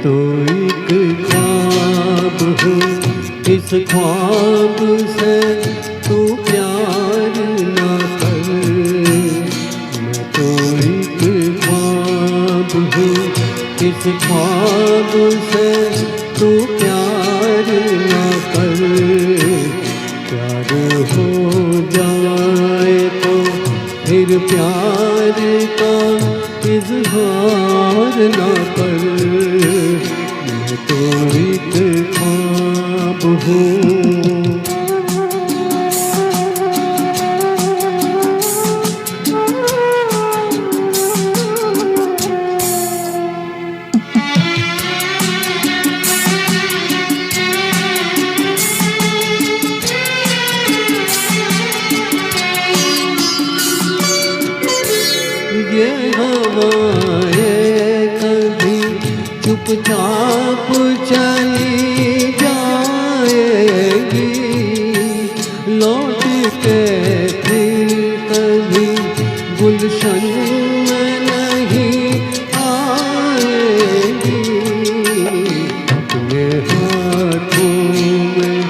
तो एक ख्वाब हूँ, इस ख्वाब से तू प्यार ना कर। मैं तो एक ख्वाब हूँ, इस ख्वाब से तू प्यार ना कर। प्यार हो जाए तो फिर प्यार का इजहार ना कर। मैं तो एक ख्वाब हूँ। ये हवाएं कभी चुपचाप चली जाएगी, लौट के फिर कभी गुलशन में नहीं आएगी। अपने हाथों में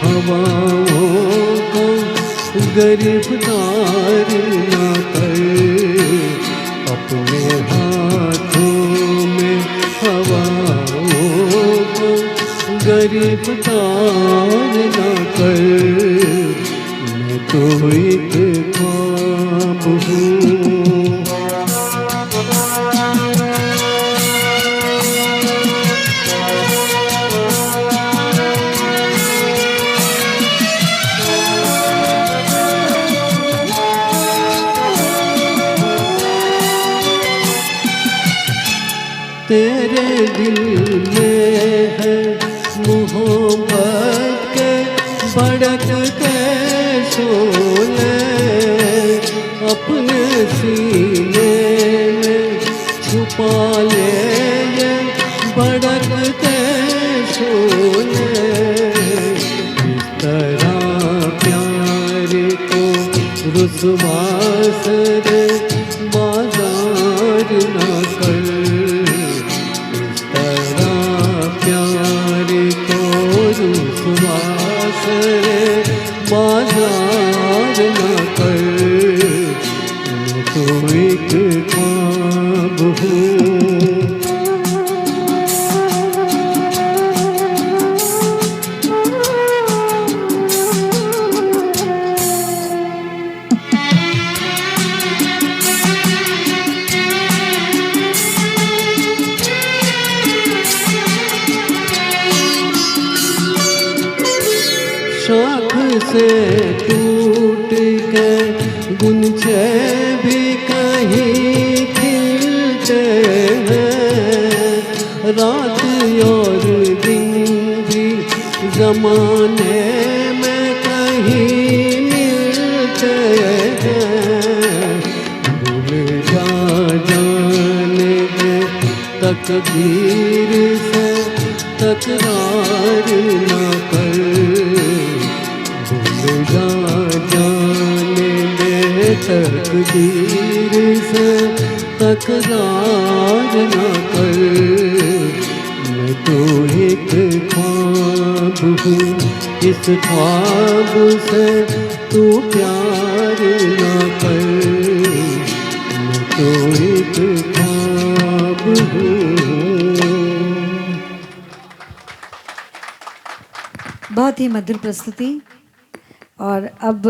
हवाओं को गिरफ्तार ना कर। अपने हाथों में हवाओं को गिरफ्तार ना कर। मैं तो एक ख्वाब हूँ। तेरे दिल में है मोहब्बत के भड़कते शोले, अपने सीने में छुपा ले ये भड़कते शोले। इस तरह प्यार को रुसवा से बाजार ना कर। बाजार न कर। मैं तो एक ख्वाब हूँ। शाख से टूट के गुंचे भी कहीं खिलते हैं, रात और दिन भी ज़माने में कहीं मिलते हैं। भूल जा जाने दे तकदीर से तकरार ना कर। जाने दे तकदीर से तकरार ना कर। मैं तो एक ख्वाब हूँ, इस ख्वाब से तू प्यार ना कर। मैं तो एक ख्वाब हूँ। बहुत ही मधुर प्रस्तुति। और अब